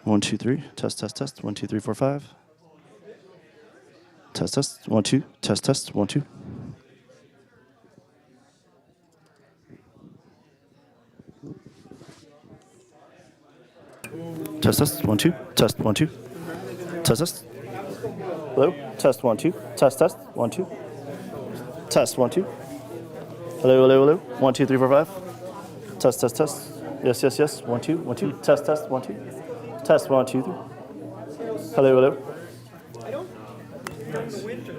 1, 2, 3. Test, test, test. 1, 2, 3, 4, 5. Test, test. 1, 2. Test, test. 1, 2. Test, test. 1, 2. Test, 1, 2. Test, test. Hello. Test, 1, 2. Test, test. 1, 2. Test, 1, 2. Hello, hello, hello. 1, 2, 3, 4, 5. Test, test, test. Yes, yes, yes. 1, 2, 1, 2. Test, test. 1, 2. Test, 1, 2, 3. Hello, hello. I don't. During the winter,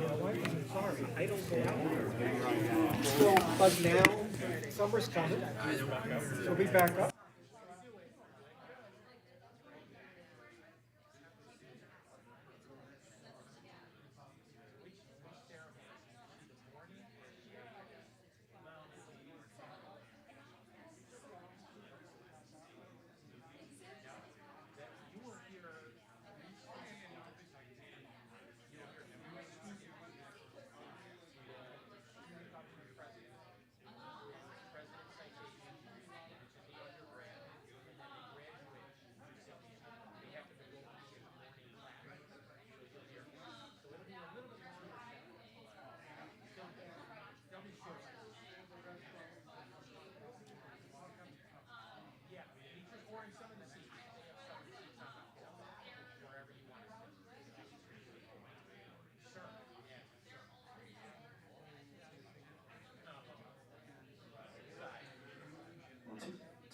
sorry, I don't go out. So, but now summer's coming. She'll be back up.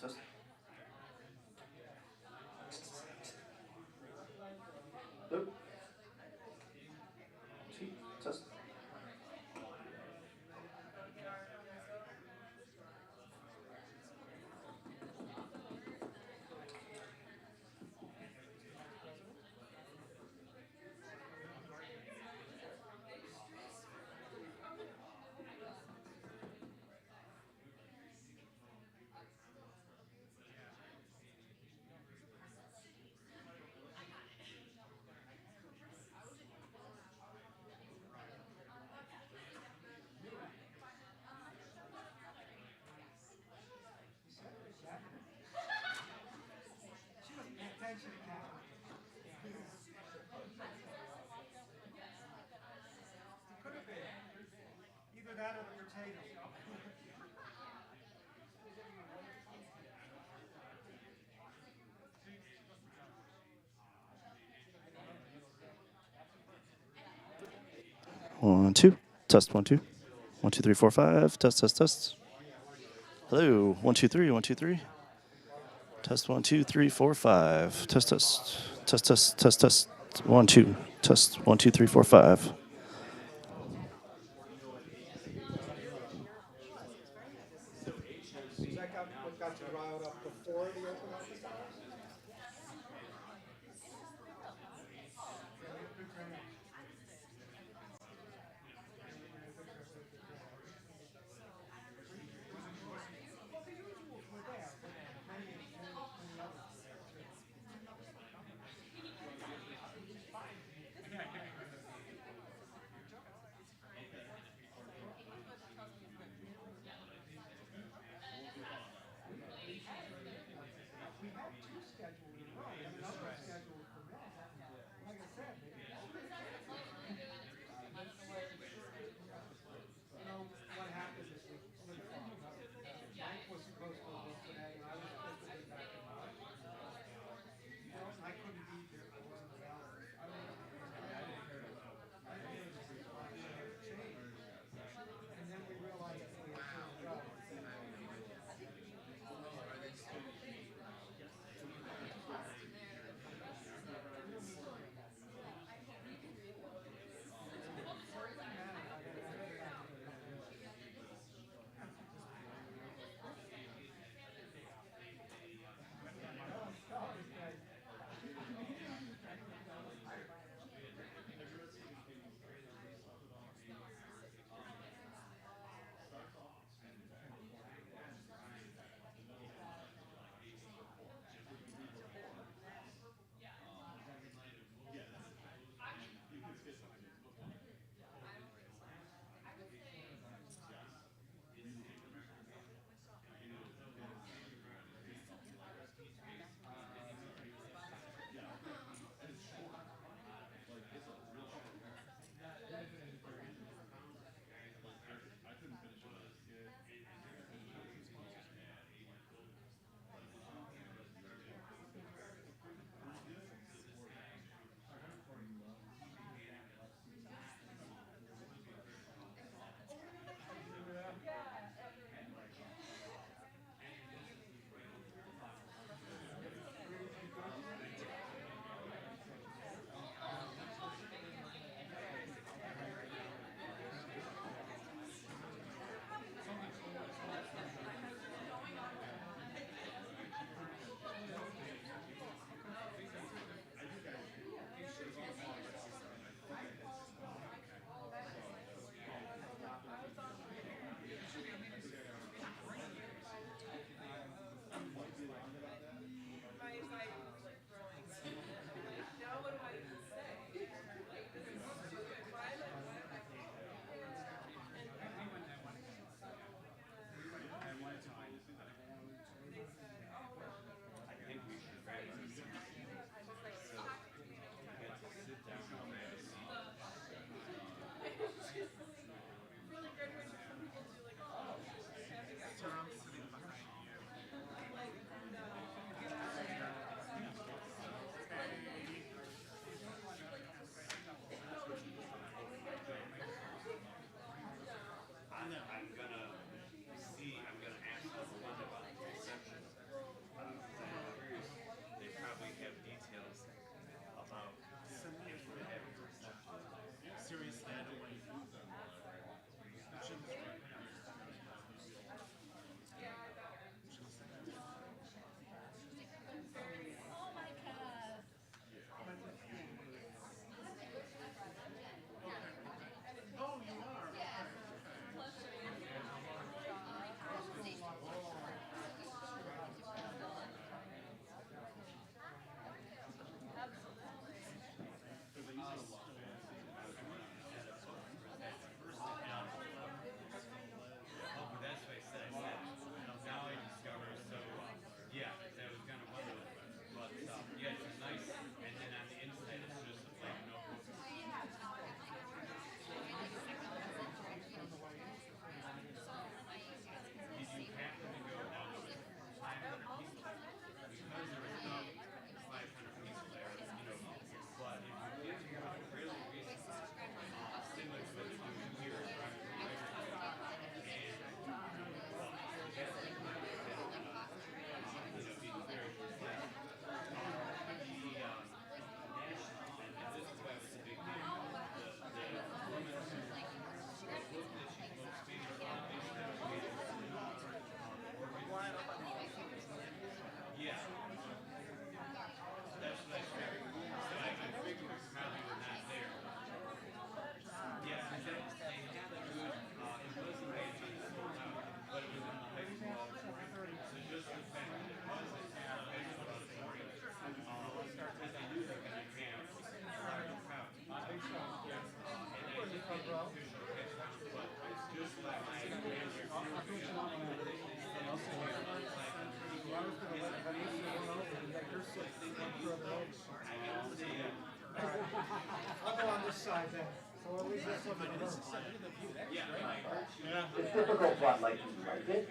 Test. Hello. Test. Either that or the potato. 1, 2. Test, 1, 2. 1, 2, 3, 4, 5. Test, test, test. Hello. 1, 2, 3. 1, 2, 3. Test, 1, 2, 3, 4, 5. Test, test. Test, test, test, test. 1, 2. Test, 1, 2, 3, 4, 5. Is that what got you riled up before the open office hours? We had 2 I'll go on this side then. So we'll leave this one to her. It's difficult, but like you like it.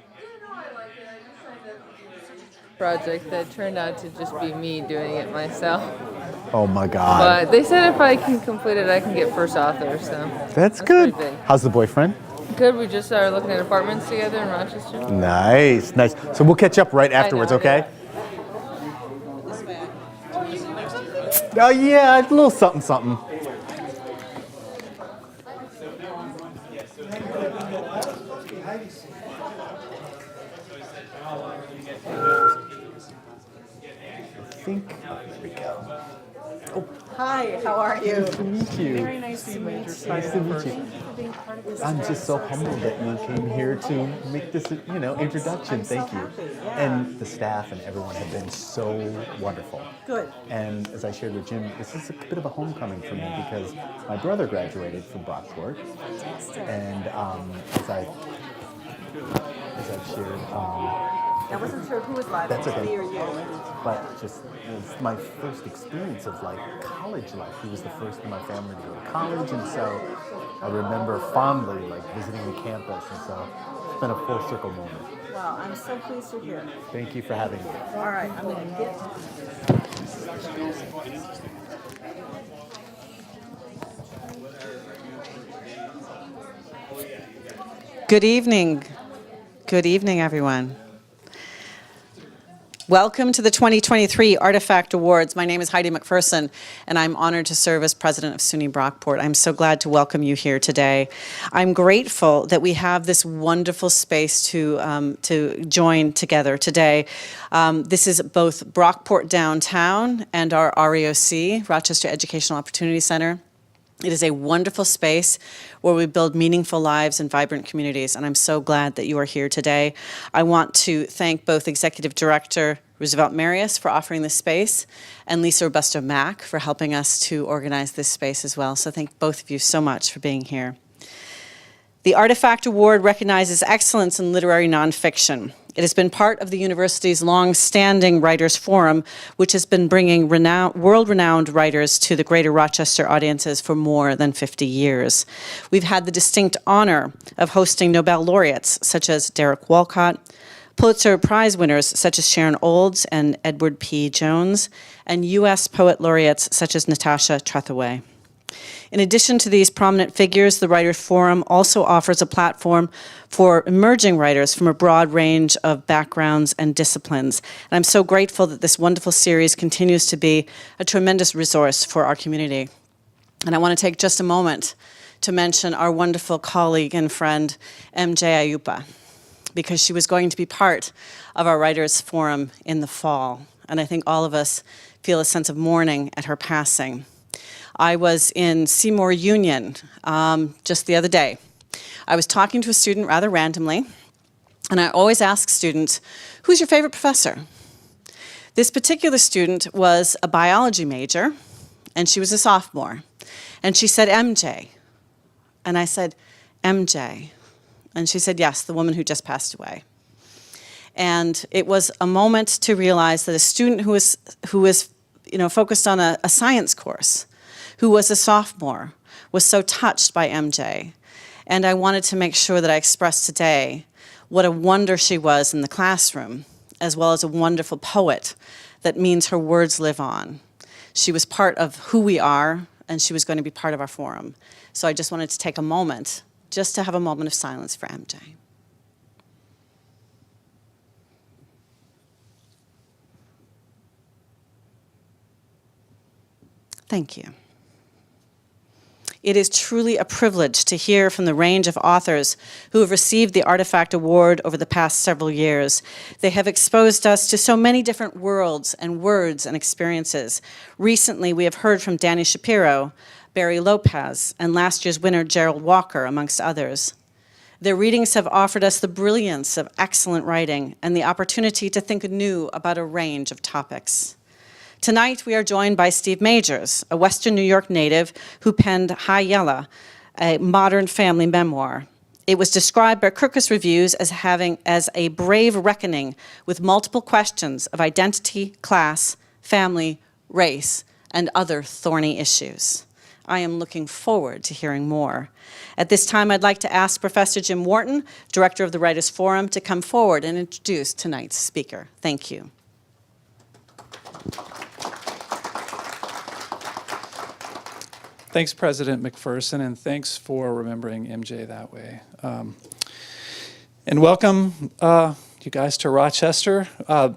Project that turned out to just be me doing it myself. Oh my God. But they said if I can complete it, I can get first author, so. That's good. pretty big. How's the boyfriend? Good, we just started looking at apartments together in Rochester. Nice, nice. So we'll catch up right afterwards, know, okay? Oh yeah, a little something, something. I think, here we go. Hi, how are you? Nice to meet you. Very nice to meet you. Nice to meet you. Thank you for being part of this. I'm just so humbled that you came here to make this, introduction. I'm so Thank you. happy, yeah. And the staff and everyone have been so wonderful. Good. And as I shared with Jim, this is a bit of a homecoming for me because my brother graduated from Brockport, and as I've shared, I wasn't sure who was live. That's okay. Me or you. but just it was my first experience of like college life. He was the first in my family to go to college, and so I remember fondly like visiting the campus, and so it's been a full circle moment. Wow, I'm so pleased you're here. Thank you for having me. All right, I'm going to get. Good evening. Good evening, everyone. Welcome to the 2023 Artifact Awards. My name is Heidi McPherson, and I'm honored to serve as president of SUNY Brockport. I'm so glad to welcome you here today. I'm grateful that we have this wonderful space to join together today. This is both Brockport Downtown and our REOC, Rochester Educational Opportunity Center. It is a wonderful space where we build meaningful lives and vibrant communities, and I'm so glad that you are here today. I want to thank both Executive Director Roosevelt Marius for offering this space and Lisa Robusto-Mack for helping us to organize this space as well. So thank both of you so much for being here. The Artifact Award recognizes excellence in literary nonfiction. It has been part of the university's long-standing Writers' Forum, which has been bringing world-renowned writers to the greater Rochester audiences for more than 50 years. We've had the distinct honor of hosting Nobel laureates such as Derek Walcott, Pulitzer Prize winners such as Sharon Olds and Edward P. Jones, and U.S. poet laureates such as Natasha Trethewey. In addition to these prominent figures, the Writers' Forum also offers a platform for emerging writers from a broad range of backgrounds and disciplines. And I'm so grateful that this wonderful series continues to be a tremendous resource for our community. And I want to take just a moment to mention our wonderful colleague and friend, MJ Ayupa, because she was going to be part of our Writers' Forum in the fall. And I think all of us feel a sense of mourning at her passing. I was in Seymour Union just the other day. I was talking to a student rather randomly, and I always ask students, who's your favorite professor? This particular student was a biology major, and she was a sophomore. And she said, MJ. And I said, MJ. And she said, yes, the woman who just passed away. And it was a moment to realize that a student who was focused on a science course, who was a sophomore, was so touched by MJ. And I wanted to make sure that I expressed today what a wonder she was in the classroom, as well as a wonderful poet that means her words live on. She was part of who we are, and she was going to be part of our forum. So I just wanted to take a moment, just to have a moment of silence for MJ. Thank you. It is truly a privilege to hear from the range of authors who have received the Artifact Award over the past several years. They have exposed us to so many different worlds and words and experiences. Recently, we have heard from Danny Shapiro, Barry Lopez, and last year's winner, Gerald Walker, amongst others. Their readings have offered us the brilliance of excellent writing and the opportunity to think anew about a range of topics. Tonight, we are joined by Steve Majors, a Western New York native who penned High Yella, a Modern Family Memoir, It was described by Kirkus Reviews as having as a brave reckoning with multiple questions of identity, class, family, race, and other thorny issues. I am looking forward to hearing more. At this time, I'd like to ask Professor Jim Wharton, Director of the Writers' Forum, to come forward and introduce tonight's speaker. Thank you. Thanks, President McPherson, and thanks for remembering MJ that way. And welcome, you guys, to Rochester.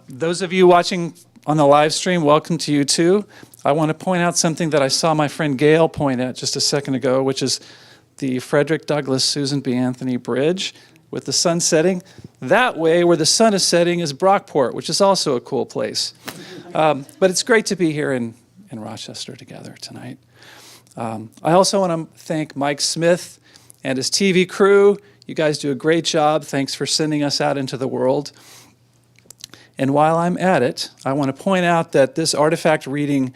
Those of you watching on the live stream, welcome to you too. I want to point out something that I saw my friend Gail point at just a second ago, which is the Frederick Douglass Susan B. Anthony Bridge with the sun setting. That way, where the sun is setting, is Brockport, which is also a cool place. But it's great to be here in Rochester together tonight. I also want to thank Mike Smith and his TV crew. You guys do a great job. Thanks for sending us out into the world. And while I'm at it, I want to point out that this artifact reading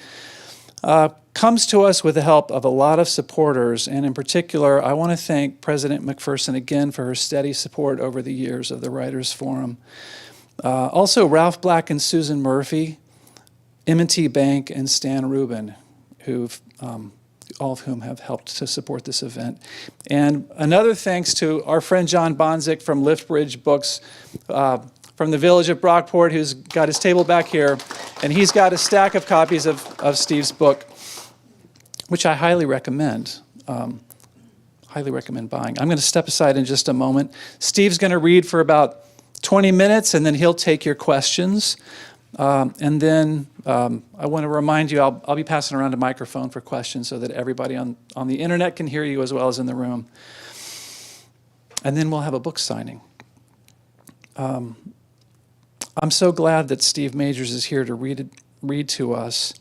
comes to us with the help of a lot of supporters. And in particular, I want to thank President McPherson again for her steady support over the years of the Writers' Forum. Also, Ralph Black and Susan Murphy, M&T Bank, and Stan Rubin, who've all of whom have helped to support this event. And another thanks to our friend John Bonzik from Liftbridge Books from the village of Brockport, who's got his table back here, and he's got a stack of copies of Steve's book, which I highly recommend. Highly recommend buying. I'm going to step aside in just a moment. Steve's going to read for about 20 minutes, and then he'll take your questions. And then I want to remind you, I'll be passing around a microphone for questions so that everybody on the internet can hear you as well as in the room. And then we'll have a book signing. I'm so glad that Steve Majors is here to read to us.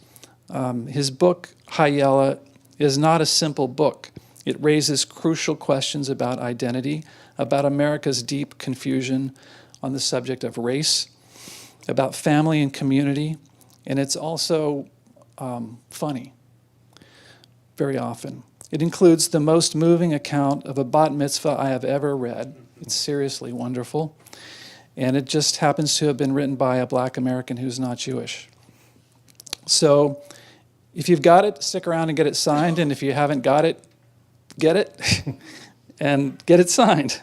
His book, High Yella, is not a simple book. It raises crucial questions about identity, about America's deep confusion on the subject of race, about family and community, and it's also funny, very often. It includes the most moving account of a bat mitzvah I have ever read. It's seriously wonderful, and it just happens to have been written by a Black American who's not Jewish. So if you've got it, stick around and get it signed, and if you haven't got it, get it and get it signed.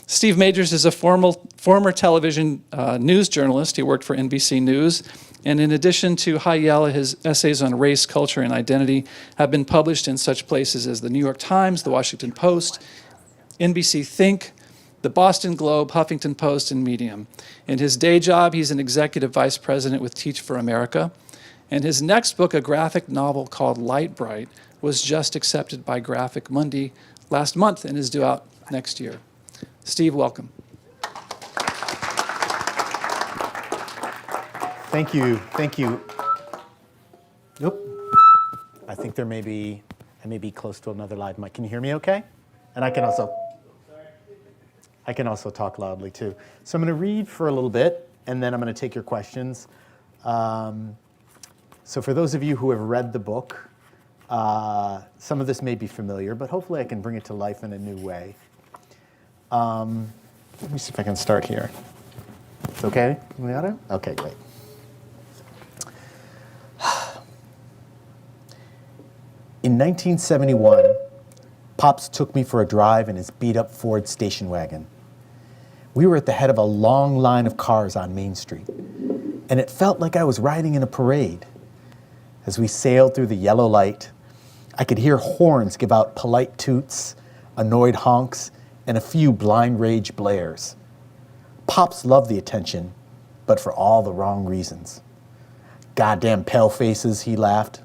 Steve Majors is a former television news journalist. He worked for NBC News. And in addition to High Yella, his essays on race, culture, and identity have been published in such places as the New York Times, the Washington Post, NBC Think, the Boston Globe, Huffington Post, and Medium. In his day job, he's an executive vice president with Teach for America. And his next book, a graphic novel called Light Bright, was just accepted by Graphic Mundi last month and is due out next year. Steve, welcome. Thank you. Nope. I think I may be close to another live mic. Can you hear me okay? And I can also talk loudly too. So I'm going to read for a little bit, and then I'm going to take your questions. So for those of you who have read the book, some of this may be familiar, but hopefully I can bring it to life in a new way. Let me see if I can start here. It's okay? Okay, great. In 1971, Pops took me for a drive in his beat-up Ford station wagon. We were at the head of a long line of cars on Main Street, and it felt like I was riding in a parade. As we sailed through the yellow light, I could hear horns give out polite toots, annoyed honks, and a few blind rage blares. Pops loved the attention, but for all the wrong reasons. Goddamn pale faces, he laughed.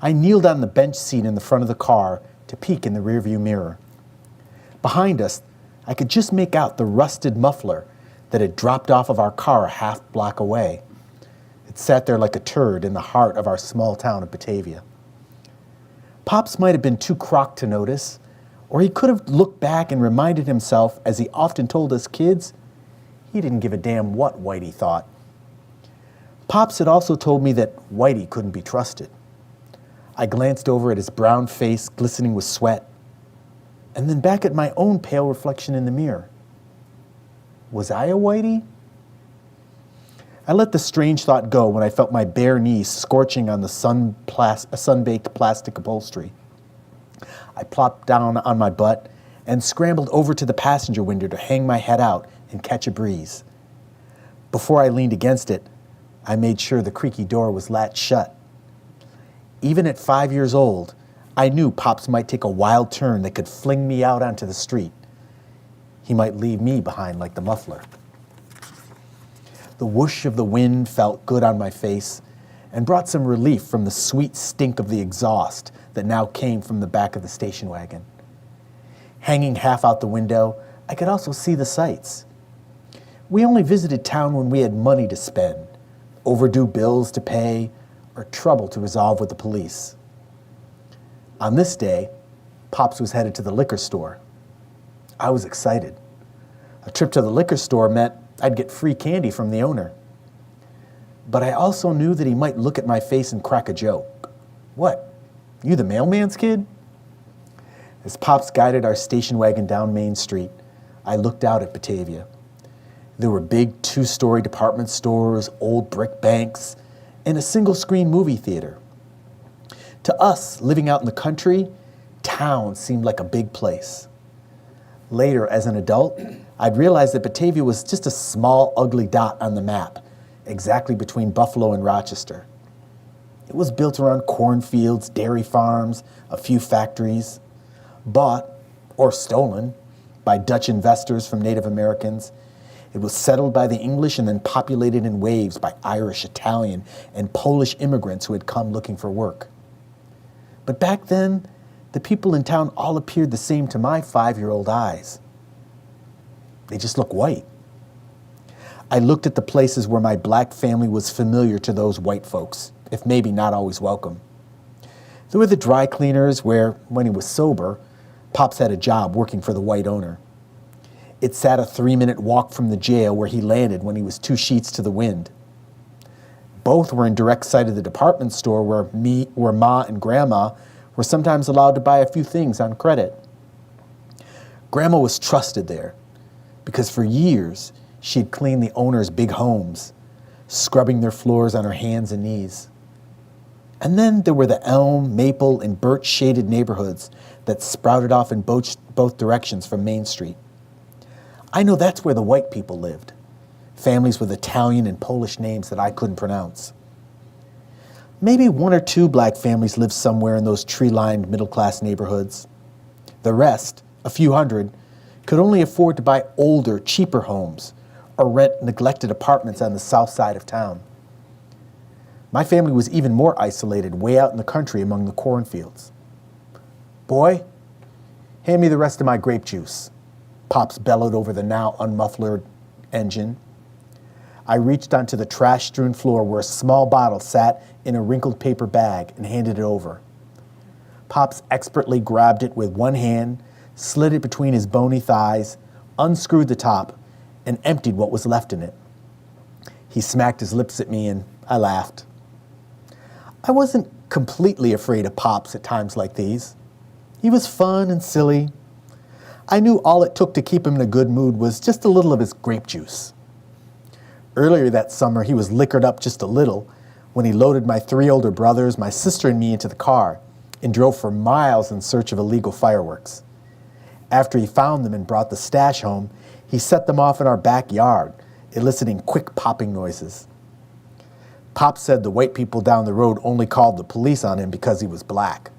I kneeled on the bench seat in the front of the car to peek in the rearview mirror. Behind us, I could just make out the rusted muffler that had dropped off of our car a half block away. It sat there like a turd in the heart of our small town of Batavia. Pops might have been too crocked to notice, or he could have looked back and reminded himself, as he often told us kids, he didn't give a damn what Whitey thought. Pops had also told me that Whitey couldn't be trusted. I glanced over at his brown face glistening with sweat. and then back at my own pale reflection in the mirror. Was I a whitey? I let the strange thought go when I felt my bare knees scorching on the sun-baked plastic upholstery. I plopped down on my butt and scrambled over to the passenger window to hang my head out and catch a breeze. Before I leaned against it, I made sure the creaky door was latched shut. Even at 5 years old, I knew Pops might take a wild turn that could fling me out onto the street. He might leave me behind like the muffler. The whoosh of the wind felt good on my face and brought some relief from the sweet stink of the exhaust that now came from the back of the station wagon. Hanging half out the window, I could also see the sights. We only visited town when we had money to spend, overdue bills to pay, or trouble to resolve with the police. On this day, Pops was headed to the liquor store. I was excited. A trip to the liquor store meant I'd get free candy from the owner. But I also knew that he might look at my face and crack a joke. What? You the mailman's kid? As Pops guided our station wagon down Main Street, I looked out at Batavia. There were big 2-story department stores, old brick banks, and a single-screen movie theater. To us, living out in the country, town seemed like a big place. Later, as an adult, I'd realized that Batavia was just a small, ugly dot on the map, exactly between Buffalo and Rochester. It was built around cornfields, dairy farms, a few factories, bought, or stolen, by Dutch investors from Native Americans. It was settled by the English and then populated in waves by Irish, Italian, and Polish immigrants who had come looking for work. But back then, the people in town all appeared the same to my 5-year-old eyes. They just looked white. I looked at the places where my black family was familiar to those white folks, if maybe not always welcome. There were the dry cleaners where, when he was sober, Pops had a job working for the white owner. It sat a 3-minute walk from the jail where he landed when he was 2 sheets to the wind. Both were in direct sight of the department store where Ma and Grandma were sometimes allowed to buy a few things on credit. Grandma was trusted there because for years she'd cleaned the owner's big homes, scrubbing their floors on her hands and knees. And then there were the elm, maple, and birch-shaded neighborhoods that sprouted off in both directions from Main Street. I know that's where the white people lived, families with Italian and Polish names that I couldn't pronounce. Maybe 1 or 2 black families lived somewhere in those tree-lined middle-class neighborhoods. The rest, a few hundred, could only afford to buy older, cheaper homes or rent neglected apartments on the south side of town. My family was even more isolated way out in the country among the cornfields. Boy, hand me the rest of my grape juice, Pops bellowed over the now unmuffled engine. I reached onto the trash-strewn floor where a small bottle sat in a wrinkled paper bag and handed it over. Pops expertly grabbed it with one hand, slid it between his bony thighs, unscrewed the top, and emptied what was left in it. He smacked his lips at me and I laughed. I wasn't completely afraid of Pops at times like these. He was fun and silly. I knew all it took to keep him in a good mood was just a little of his grape juice. Earlier that summer, he was liquored up just a little when he loaded my 3 older brothers, my sister, and me into the car and drove for miles in search of illegal fireworks. After he found them and brought the stash home, he set them off in our backyard, eliciting quick popping noises. Pop said the white people down the road only called the police on him because he was black,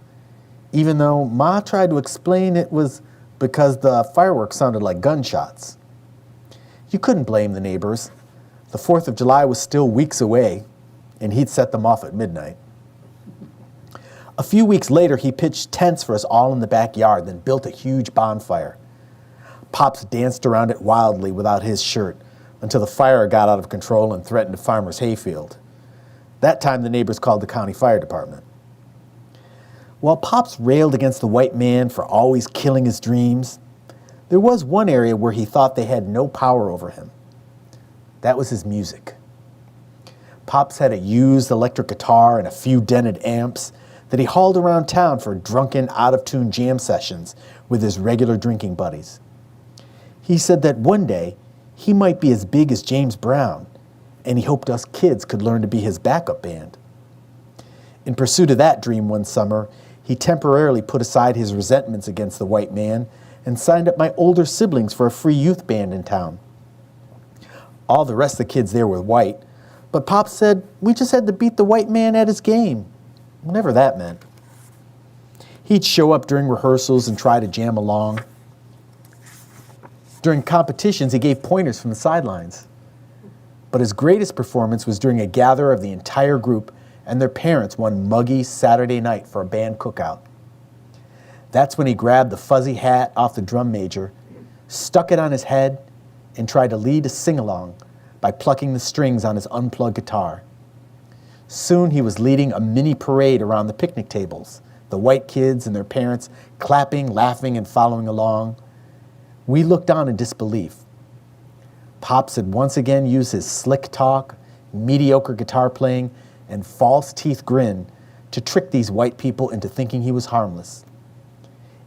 even though Ma tried to explain it was because the fireworks sounded like gunshots. You couldn't blame the neighbors. The 4th of July was still weeks away, and he'd set them off at midnight. A few weeks later, he pitched tents for us all in the backyard, then built a huge bonfire. Pops danced around it wildly without his shirt until the fire got out of control and threatened a farmer's hayfield. That time, the neighbors called the county fire department. While Pops railed against the white man for always killing his dreams, there was one area where he thought they had no power over him. That was his music. Pops had a used electric guitar and a few dented amps that he hauled around town for drunken, out-of-tune jam sessions with his regular drinking buddies. He said that one day he might be as big as James Brown, and he hoped us kids could learn to be his backup band. In pursuit of that dream one summer, he temporarily put aside his resentments against the white man and signed up my older siblings for a free youth band in town. All the rest of the kids there were white, but Pop said we just had to beat the white man at his game, whatever that meant. He'd show up during rehearsals and try to jam along. During competitions, he gave pointers from the sidelines. But his greatest performance was during a gather of the entire group and their parents one muggy Saturday night for a band cookout. That's when he grabbed the fuzzy hat off the drum major, stuck it on his head, and tried to lead a sing-along by plucking the strings on his unplugged guitar. Soon he was leading a mini parade around the picnic tables, the white kids and their parents clapping, laughing, and following along. We looked on in disbelief. Pops had once again used his slick talk, mediocre guitar playing, and false teeth grin to trick these white people into thinking he was harmless.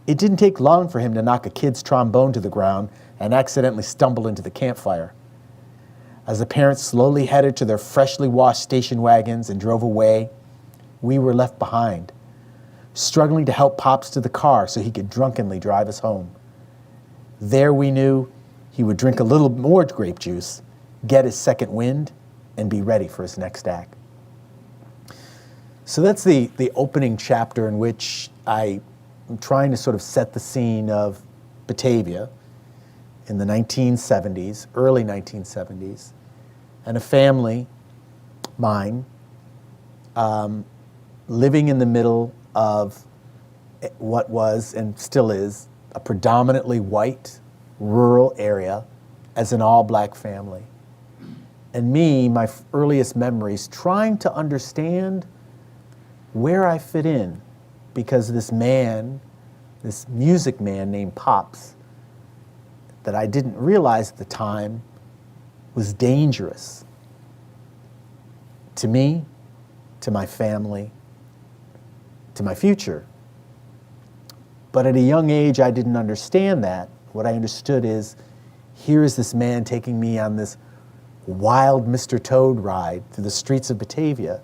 It didn't take long for him to knock a kid's trombone to the ground and accidentally stumble into the campfire. As the parents slowly headed to their freshly washed station wagons and drove away, we were left behind, struggling to help Pops to the car so he could drunkenly drive us home. There we knew he would drink a little more grape juice, get his second wind, and be ready for his next act. So that's the opening chapter in which I'm trying to sort of set the scene of Batavia in the 1970s, early 1970s, and a family, mine, living in the middle of what was and still is a predominantly white, rural area as an all-black family. And me, my earliest memories, trying to understand where I fit in, because this man, this music man named Pops, that I didn't realize at the time was dangerous to me, to my family, to my future. But at a young age, I didn't understand that. What I understood is, here is this man taking me on this wild Mr. Toad ride through the streets of Batavia,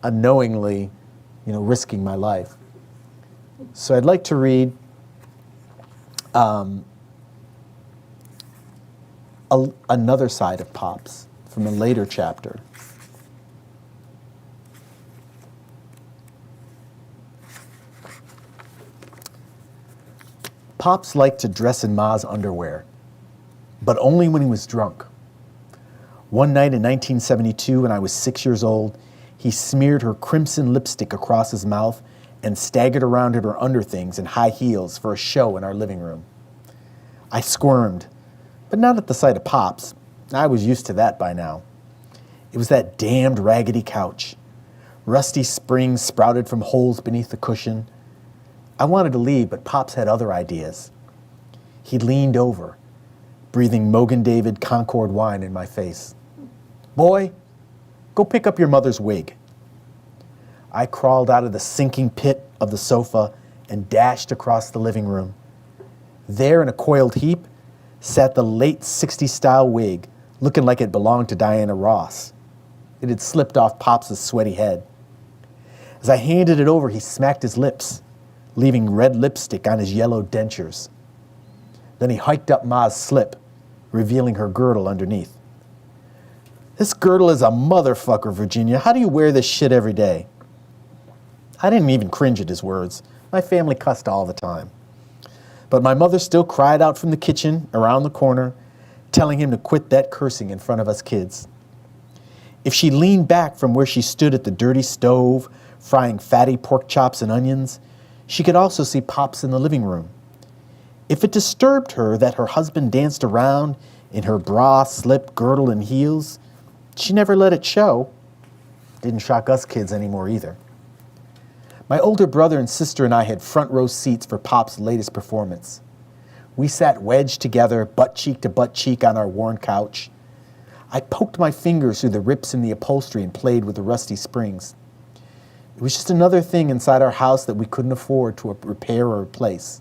unknowingly, risking my life. So I'd like to read another side of Pops from a later chapter. Pops liked to dress in Ma's underwear, but only when he was drunk. One night in 1972, when I was 6 years old, he smeared her crimson lipstick across his mouth and staggered around in her underthings and high heels for a show in our living room. I squirmed, but not at the sight of Pops. I was used to that by now. It was that damned raggedy couch. Rusty springs sprouted from holes beneath the cushion. I wanted to leave, but Pops had other ideas. He leaned over, breathing Mogan David Concord wine in my face. "Boy, go pick up your mother's wig." I crawled out of the sinking pit of the sofa and dashed across the living room. There in a coiled heap sat the late 60s style wig, looking like it belonged to Diana Ross. It had slipped off Pops' sweaty head. As I handed it over, he smacked his lips, leaving red lipstick on his yellow dentures. Then he hiked up Ma's slip, revealing her girdle underneath. "This girdle is a motherfucker, Virginia. How do you wear this shit every day?" I didn't even cringe at his words. My family cussed all the time. But my mother still cried out from the kitchen around the corner, telling him to quit that cursing in front of us kids. If she leaned back from where she stood at the dirty stove, frying fatty pork chops and onions, she could also see Pops in the living room. If it disturbed her that her husband danced around in her bra, slip, girdle, and heels, she never let it show. Didn't shock us kids anymore either. My older brother and sister and I had front row seats for Pop's latest performance. We sat wedged together, butt cheek to butt cheek on our worn couch. I poked my fingers through the rips in the upholstery and played with the rusty springs. It was just another thing inside our house that we couldn't afford to repair or replace.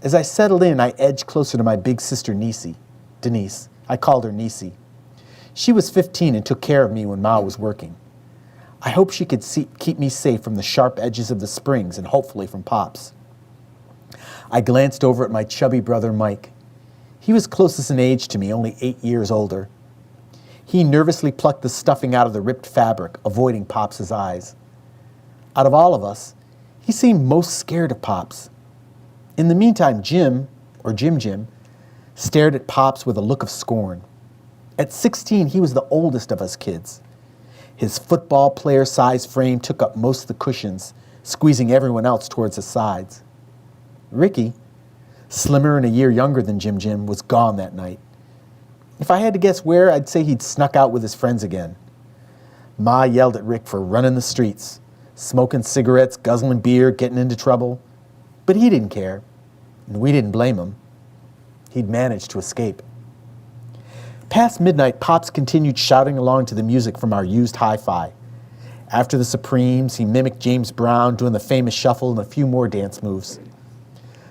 As I settled in, I edged closer to my big sister Denise. I called her Niecy. She was 15 and took care of me when Ma was working. I hoped she could keep me safe from the sharp edges of the springs and hopefully from Pops. I glanced over at my chubby brother Mike. He was closest in age to me, only 8 years older. He nervously plucked the stuffing out of the ripped fabric, avoiding Pops' eyes. Out of all of us, he seemed most scared of Pops. In the meantime, Jim stared at Pops with a look of scorn. At 16, he was the oldest of us kids. His football player-sized frame took up most of the cushions, squeezing everyone else towards the sides. Ricky, slimmer and a year younger than Jim, was gone that night. If I had to guess where, I'd say he'd snuck out with his friends again. Ma yelled at Rick for running the streets, smoking cigarettes, guzzling beer, getting into trouble. But he didn't care, and we didn't blame him. He'd managed to escape. Past midnight, Pops continued shouting along to the music from our used hi-fi. After the Supremes, he mimicked James Brown doing the famous shuffle and a few more dance moves.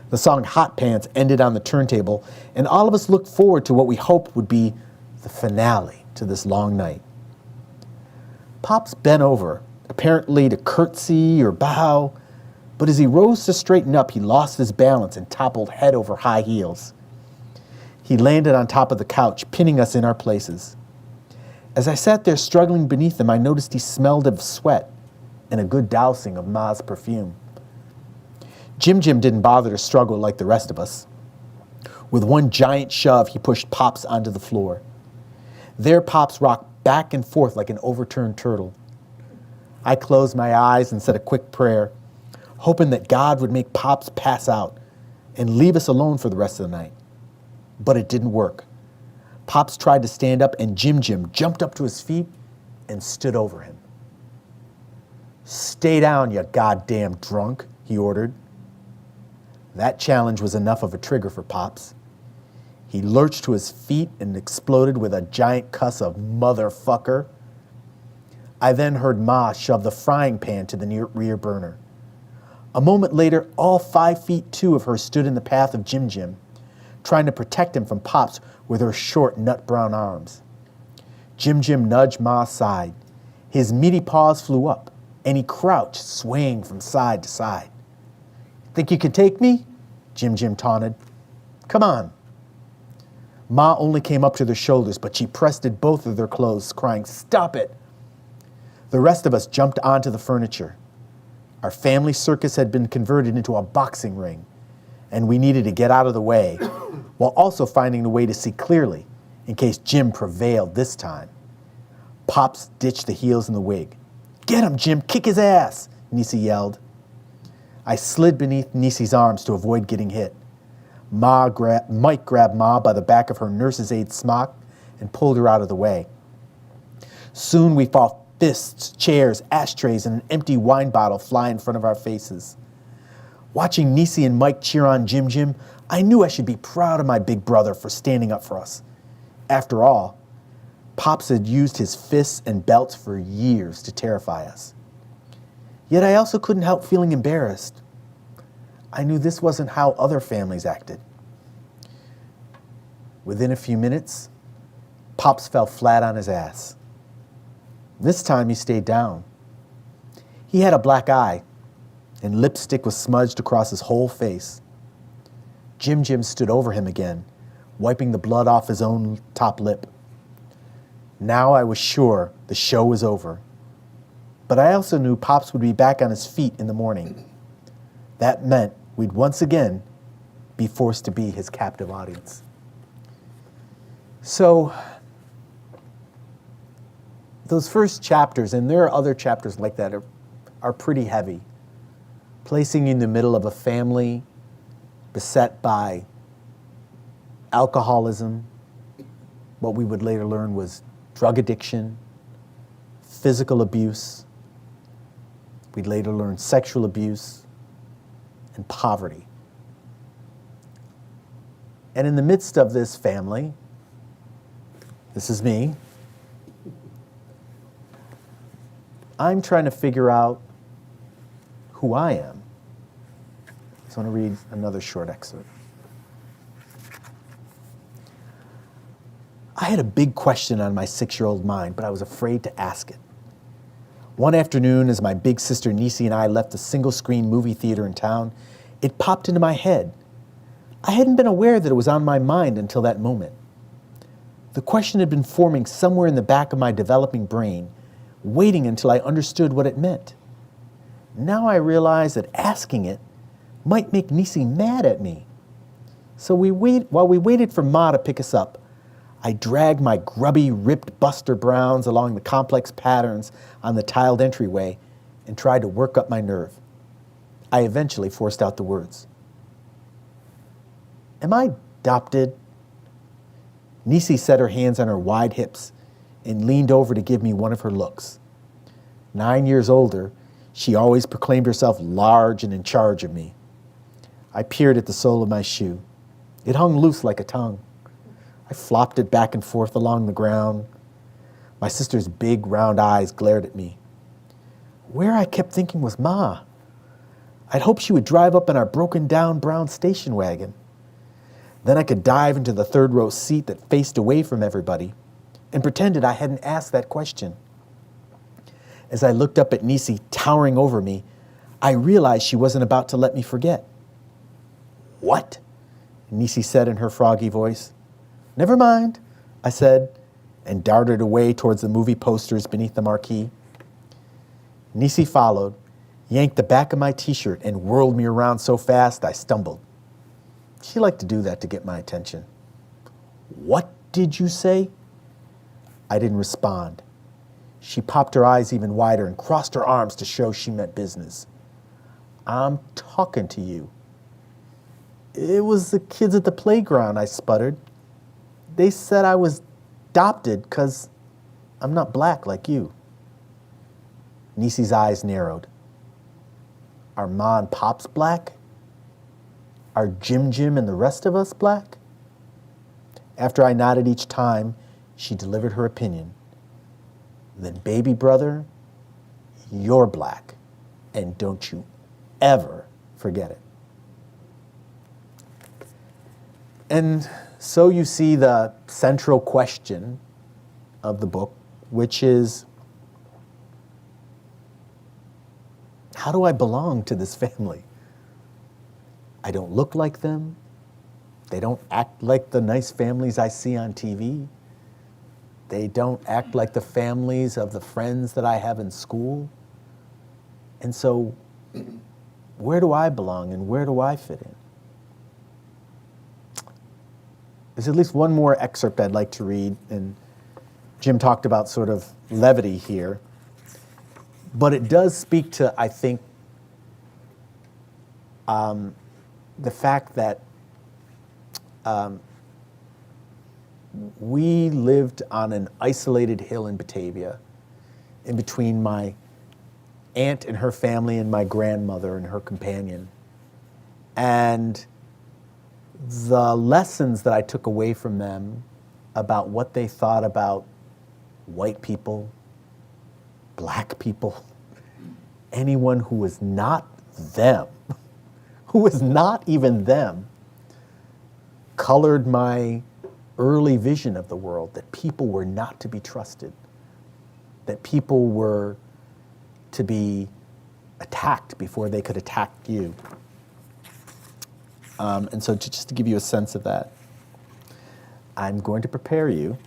The song Hot Pants ended on the turntable, and all of us looked forward to what we hoped would be the finale to this long night. Pops bent over, apparently to curtsy or bow, but as he rose to straighten up, he lost his balance and toppled head over high heels. He landed on top of the couch, pinning us in our places. As I sat there struggling beneath him, I noticed he smelled of sweat and a good dousing of Ma's perfume. Jim didn't bother to struggle like the rest of us. With one giant shove, he pushed Pops onto the floor. There, Pops rocked back and forth like an overturned turtle. I closed my eyes and said a quick prayer, hoping that God would make Pops pass out and leave us alone for the rest of the night. But it didn't work. Pops tried to stand up, and Jim jumped up to his feet and stood over him. "Stay down, you goddamn drunk," he ordered. That challenge was enough of a trigger for Pops. He lurched to his feet and exploded with a giant cuss of "motherfucker." I then heard Ma shove the frying pan to the rear burner. A moment later, all 5'2" of her stood in the path of Jim, trying to protect him from Pops with her short, nut-brown arms. Jim nudged Ma aside. His meaty paws flew up, and he crouched, swaying from side to side. "Think you can take me?" Jim taunted. "Come on." Ma only came up to their shoulders, but she pressed at both of their clothes, crying, "Stop it!" The rest of us jumped onto the furniture. Our family circus had been converted into a boxing ring, and we needed to get out of the way, while also finding a way to see clearly, in case Jim prevailed this time. Pops ditched the heels in the wig. "Get him, Jim! Kick his ass!" Niecy yelled. I slid beneath Niecy's arms to avoid getting hit. Mike grabbed Ma by the back of her nurse's aide smock and pulled her out of the way. Soon we saw fists, chairs, ashtrays, and an empty wine bottle fly in front of our faces. Watching Niecy and Mike cheer on Jim, I knew I should be proud of my big brother for standing up for us. After all, Pops had used his fists and belts for years to terrify us. Yet I also couldn't help feeling embarrassed. I knew this wasn't how other families acted. Within a few minutes, Pops fell flat on his ass. This time he stayed down. He had a black eye, and lipstick was smudged across his whole face. Jim stood over him again, wiping the blood off his own top lip. Now I was sure the show was over. But I also knew Pops would be back on his feet in the morning. That meant we'd once again be forced to be his captive audience. So, those first chapters, and there are other chapters like that, are pretty heavy. Placing you in the middle of a family beset by alcoholism, what we would later learn was drug addiction, physical abuse. We'd later learn sexual abuse and poverty. And in the midst of this family, this is me, I'm trying to figure out who I am. So I want to read another short excerpt. I had a big question on my 6-year-old mind, but I was afraid to ask it. One afternoon, as my big sister Nisi and I left the single-screen movie theater in town, it popped into my head. I hadn't been aware that it was on my mind until that moment. The question had been forming somewhere in the back of my developing brain, waiting until I understood what it meant. Now I realize that asking it might make Nisi mad at me. So while we waited for Ma to pick us up, I dragged my grubby, ripped Buster Browns along the complex patterns on the tiled entryway and tried to work up my nerve. I eventually forced out the words. Am I adopted? Nisi set her hands on her wide hips and leaned over to give me one of her looks. 9 years older, she always proclaimed herself large and in charge of me. I peered at the sole of my shoe. It hung loose like a tongue. I flopped it back and forth along the ground. My sister's big, round eyes glared at me. Where I kept thinking was Ma. I'd hoped she would drive up in our broken-down brown station wagon. Then I could dive into the third-row seat that faced away from everybody and pretended I hadn't asked that question. As I looked up at Nisi towering over me, I realized she wasn't about to let me forget. What? Nisi said in her froggy voice. Never mind, I said, and darted away towards the movie posters beneath the marquee. Nisi followed, yanked the back of my t-shirt, and whirled me around so fast I stumbled. She liked to do that to get my attention. What did you say? I didn't respond. She popped her eyes even wider and crossed her arms to show she meant business. I'm talking to you. It was the kids at the playground, I sputtered. They said I was adopted because I'm not black like you. Nisi's eyes narrowed. Are Ma and Pop's black? Are Jim and the rest of us black? After I nodded each time, she delivered her opinion. Then, baby brother, you're black, and don't you ever forget it. And so you see the central question of the book, which is, how do I belong to this family? I don't look like them. They don't act like the nice families I see on TV. They don't act like the families of the friends that I have in school. And so, where do I belong and where do I fit in? There's at least one more excerpt I'd like to read, and Jim talked about sort of levity here. But it does speak to, I think, the fact that we lived on an isolated hill in Batavia, in between my aunt and her family and my grandmother and her companion. And the lessons that I took away from them about what they thought about white people, black people, anyone who was not them, who was not even them, colored my early vision of the world, that people were not to be trusted, that people were to be attacked before they could attack you. And so just to give you a sense of that, I'm going to prepare you.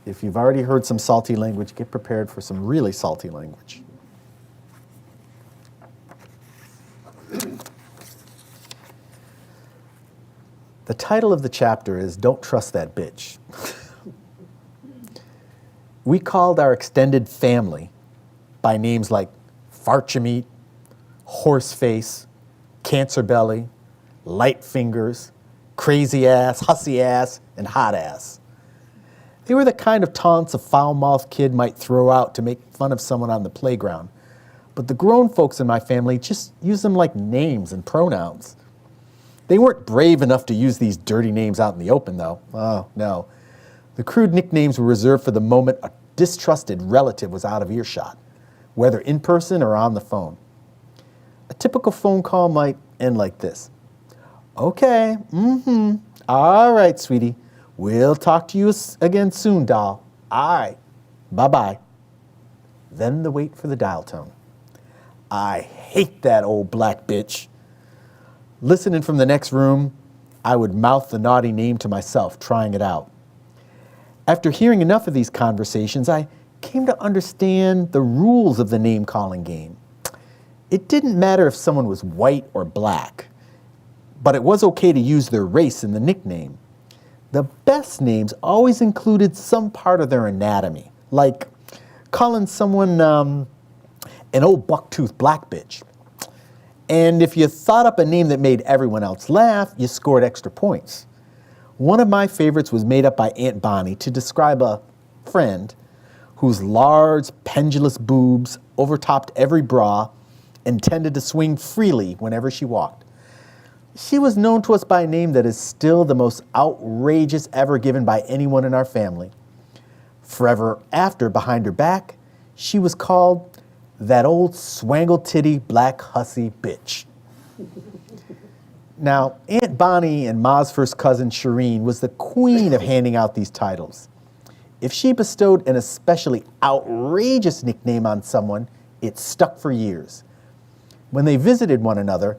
If you've already heard some salty language, get prepared for some really salty language. The title of the chapter is Don't Trust That Bitch. We called our extended family by names like Farchameat, Horseface, Cancer Belly, Light Fingers, Crazy Ass, Hussy Ass, and Hot Ass. They were the kind of taunts a foul-mouthed kid might throw out to make fun of someone on the playground. But the grown folks in my family just used them like names and pronouns. They weren't brave enough to use these dirty names out in the open, though. Oh, no. The crude nicknames were reserved for the moment a distrusted relative was out of earshot, whether in person or on the phone. A typical phone call might end like this. Okay, all right, sweetie. We'll talk to you again soon, doll. All right, bye-bye. Then the wait for the dial tone. I hate that old black bitch. Listening from the next room, I would mouth the naughty name to myself, trying it out. After hearing enough of these conversations, I came to understand the rules of the name-calling game. It didn't matter if someone was white or black, but it was okay to use their race in the nickname. The best names always included some part of their anatomy, like calling someone an old buck-toothed black bitch. And if you thought up a name that made everyone else laugh, you scored extra points. One of my favorites was made up by Aunt Bonnie to describe a friend whose large, pendulous boobs overtopped every bra and tended to swing freely whenever she walked. She was known to us by a name that is still the most outrageous ever given by anyone in our family. Forever after, behind her back, she was called that old swangle-titty black hussy bitch. Now, Aunt Bonnie and Ma's first cousin, Shireen, was the queen of handing out these titles. If she bestowed an especially outrageous nickname on someone, it stuck for years. When they visited one another,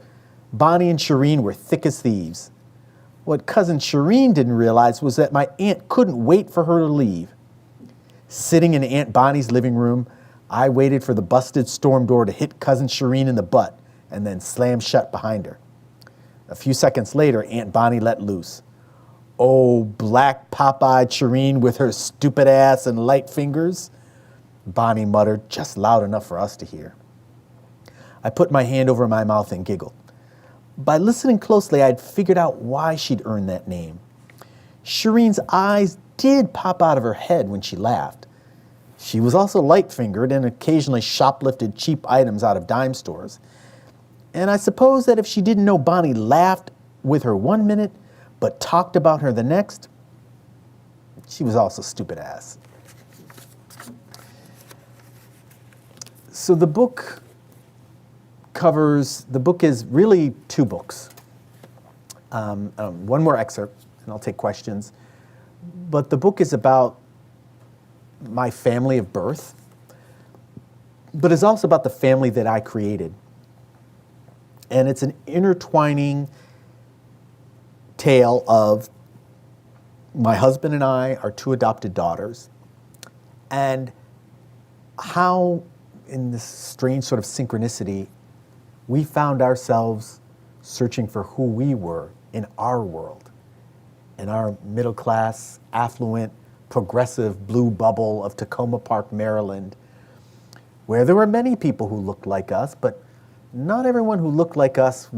Bonnie and Shireen were thick as thieves. What cousin Shireen didn't realize was that my aunt couldn't wait for her to leave. Sitting in Aunt Bonnie's living room, I waited for the busted storm door to hit cousin Shireen in the butt and then slam shut behind her. A few seconds later, Aunt Bonnie let loose. Oh, black pop-eyed Shireen with her stupid ass and light fingers, Bonnie muttered, just loud enough for us to hear. I put my hand over my mouth and giggled. By listening closely, I'd figured out why she'd earned that name. Shireen's eyes did pop out of her head when she laughed. She was also light-fingered and occasionally shoplifted cheap items out of dime stores. And I suppose that if she didn't know Bonnie laughed with her 1 minute, but talked about her the next, she was also stupid ass. So the book is really 2 books. One more excerpt, and I'll take questions. But the book is about my family of birth, but it's also about the family that I created. And it's an intertwining tale of my husband and I, our 2 adopted daughters, and how, in this strange sort of synchronicity, we found ourselves searching for who we were in our world, in our middle-class, affluent, progressive blue bubble of Tacoma Park, Maryland, where there were many people who looked like us, but not everyone who looked like us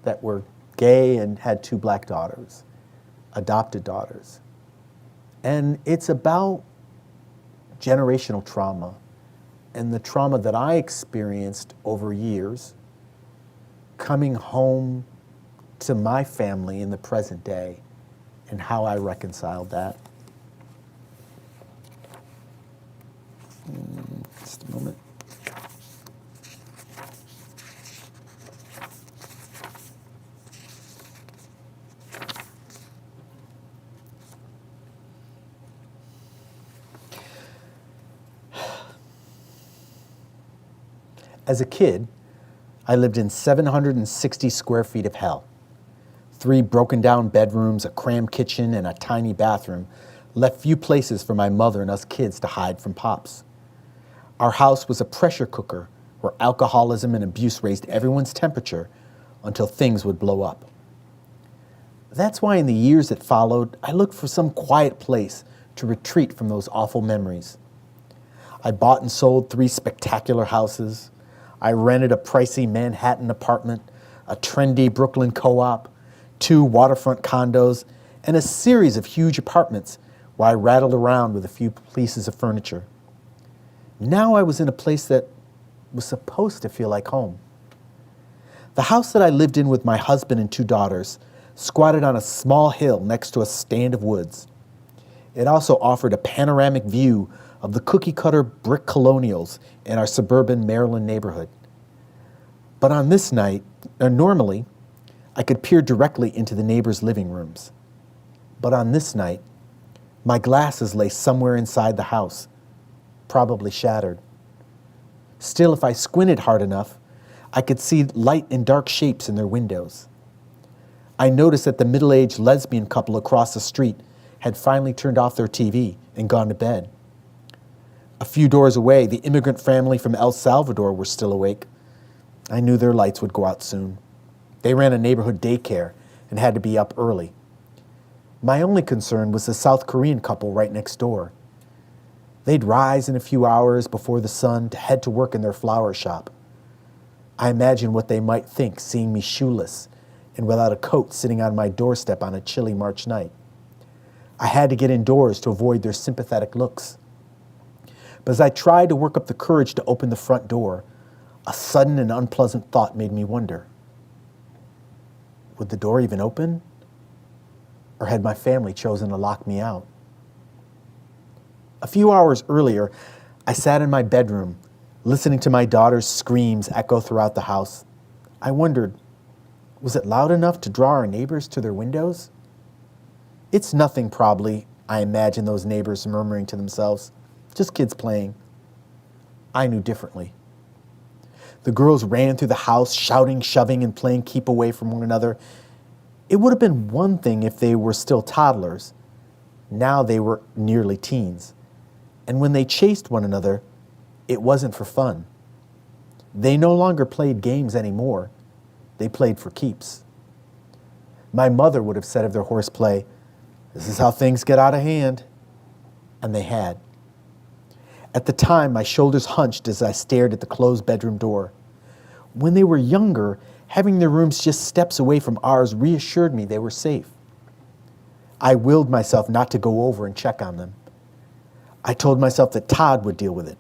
that were gay and had 2 black daughters, adopted daughters. And it's about generational trauma and the trauma that I experienced over years coming home to my family in the present day and how I reconciled that. Just a moment. As a kid, I lived in 760 square feet of hell. 3 broken down bedrooms, a cramped kitchen, and a tiny bathroom left few places for my mother and us kids to hide from Pops. Our house was a pressure cooker where alcoholism and abuse raised everyone's temperature until things would blow up. That's why in the years that followed, I looked for some quiet place to retreat from those awful memories. I bought and sold 3 spectacular houses. I rented a pricey Manhattan apartment, a trendy Brooklyn co-op, 2 waterfront condos, and a series of huge apartments where I rattled around with a few pieces of furniture. Now I was in a place that was supposed to feel like home. The house that I lived in with my husband and 2 daughters squatted on a small hill next to a stand of woods. It also offered a panoramic view of the cookie-cutter brick colonials in our suburban Maryland neighborhood. But on this night, normally, I could peer directly into the neighbors' living rooms. But on this night, my glasses lay somewhere inside the house, probably shattered. Still, if I squinted hard enough, I could see light and dark shapes in their windows. I noticed that the middle-aged lesbian couple across the street had finally turned off their TV and gone to bed. A few doors away, the immigrant family from El Salvador were still awake. I knew their lights would go out soon. They ran a neighborhood daycare and had to be up early. My only concern was the South Korean couple right next door. They'd rise in a few hours before the sun to head to work in their flower shop. I imagined what they might think seeing me shoeless and without a coat sitting on my doorstep on a chilly March night. I had to get indoors to avoid their sympathetic looks. But as I tried to work up the courage to open the front door, a sudden and unpleasant thought made me wonder. Would the door even open? Or had my family chosen to lock me out? A few hours earlier, I sat in my bedroom, listening to my daughter's screams echo throughout the house. I wondered, was it loud enough to draw our neighbors to their windows? It's nothing, probably, I imagined those neighbors murmuring to themselves. Just kids playing. I knew differently. The girls ran through the house, shouting, shoving, and playing keep away from one another. It would have been one thing if they were still toddlers. Now they were nearly teens. And when they chased one another, it wasn't for fun. They no longer played games anymore. They played for keeps. My mother would have said of their horseplay, "This is how things get out of hand." And they had. At the time, my shoulders hunched as I stared at the closed bedroom door. When they were younger, having their rooms just steps away from ours reassured me they were safe. I willed myself not to go over and check on them. I told myself that Todd would deal with it.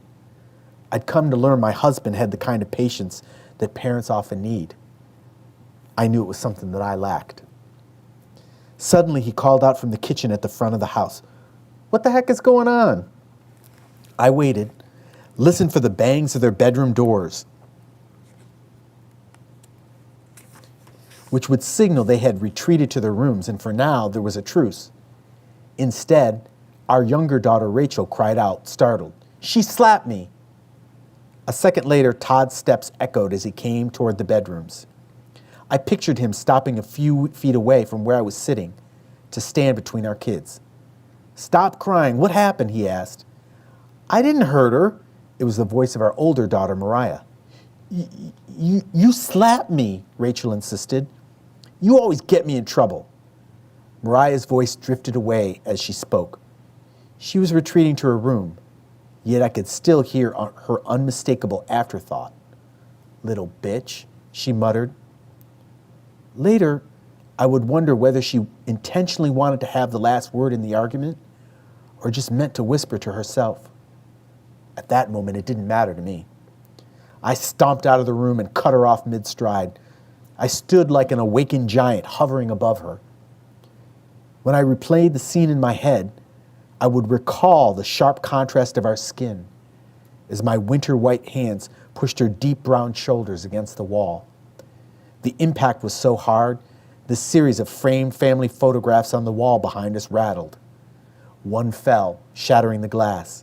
I'd come to learn my husband had the kind of patience that parents often need. I knew it was something that I lacked. Suddenly, he called out from the kitchen at the front of the house. "What the heck is going on?" I waited, listened for the bangs of their bedroom doors, which would signal they had retreated to their rooms, and for now there was a truce. Instead, our younger daughter Rachel cried out, startled, "She slapped me!" A second later, Todd's steps echoed as he came toward the bedrooms. I pictured him stopping a few feet away from where I was sitting to stand between our kids. "Stop crying. What happened?" he asked. "I didn't hurt her." It was the voice of our older daughter, Mariah. You slapped me," Rachel insisted. "You always get me in trouble." Mariah's voice drifted away as she spoke. She was retreating to her room, yet I could still hear her unmistakable afterthought. "Little bitch," she muttered. Later, I would wonder whether she intentionally wanted to have the last word in the argument or just meant to whisper to herself. At that moment, it didn't matter to me. I stomped out of the room and cut her off mid-stride. I stood like an awakened giant hovering above her. When I replayed the scene in my head, I would recall the sharp contrast of our skin as my winter white hands pushed her deep brown shoulders against the wall. The impact was so hard, the series of framed family photographs on the wall behind us rattled. One fell, shattering the glass.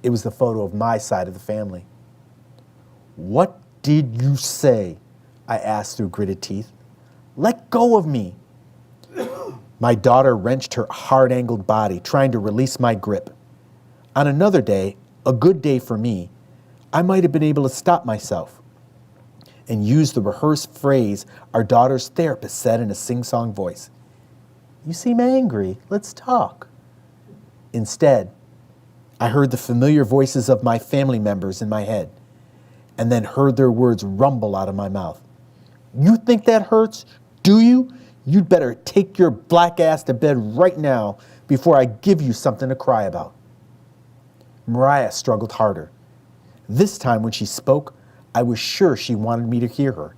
It was the photo of my side of the family. "What did you say?" I asked through gritted teeth. "Let go of me." My daughter wrenched her hard-angled body, trying to release my grip. On another day, a good day for me, I might have been able to stop myself and use the rehearsed phrase our daughter's therapist said in a sing-song voice. "You seem angry. Let's talk." Instead, I heard the familiar voices of my family members in my head, and then heard their words rumble out of my mouth. "You think that hurts? Do you? You'd better take your black ass to bed right now before I give you something to cry about." Mariah struggled harder. This time when she spoke, I was sure she wanted me to hear her.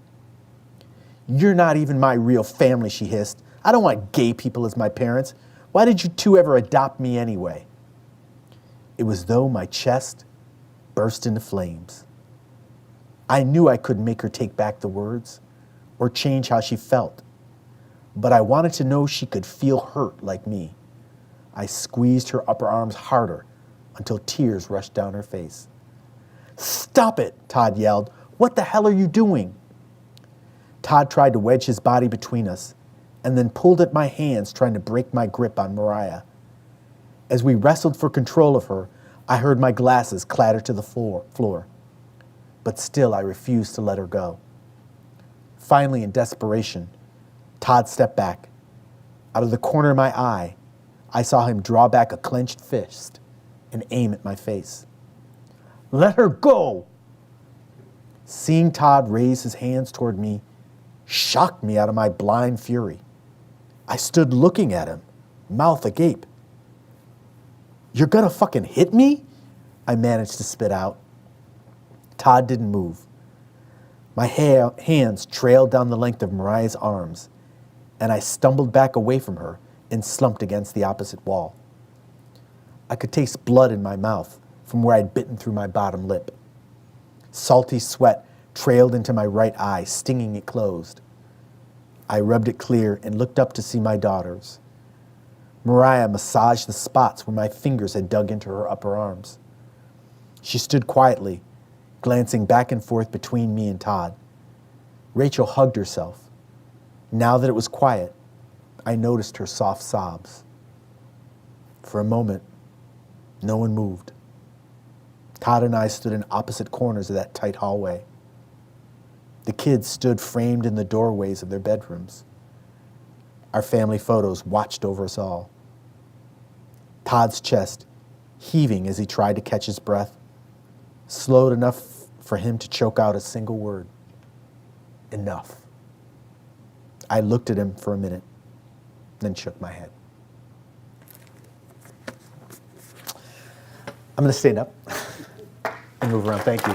"You're not even my real family," she hissed. "I don't want gay people as my parents. Why did you two ever adopt me anyway?" It was as though my chest burst into flames. I knew I couldn't make her take back the words or change how she felt, but I wanted to know she could feel hurt like me. I squeezed her upper arms harder until tears rushed down her face. "Stop it," Todd yelled. "What the hell are you doing?" Todd tried to wedge his body between us and then pulled at my hands, trying to break my grip on Mariah. As we wrestled for control of her, I heard my glasses clatter to the floor. But still, I refused to let her go. Finally, in desperation, Todd stepped back. Out of the corner of my eye, I saw him draw back a clenched fist and aim at my face. "Let her go!" Seeing Todd raise his hands toward me shocked me out of my blind fury. I stood looking at him, mouth agape. "You're gonna fucking hit me?" I managed to spit out. Todd didn't move. My hands trailed down the length of Mariah's arms, and I stumbled back away from her and slumped against the opposite wall. I could taste blood in my mouth from where I'd bitten through my bottom lip. Salty sweat trailed into my right eye, stinging it closed. I rubbed it clear and looked up to see my daughters. Mariah massaged the spots where my fingers had dug into her upper arms. She stood quietly, glancing back and forth between me and Todd. Rachel hugged herself. Now that it was quiet, I noticed her soft sobs. For a moment, no one moved. Todd and I stood in opposite corners of that tight hallway. The kids stood framed in the doorways of their bedrooms. Our family photos watched over us all. Todd's chest heaving as he tried to catch his breath, slowed enough for him to choke out a single word. Enough. I looked at him for a minute, then shook my head. I'm going to stand up and move around. Thank you.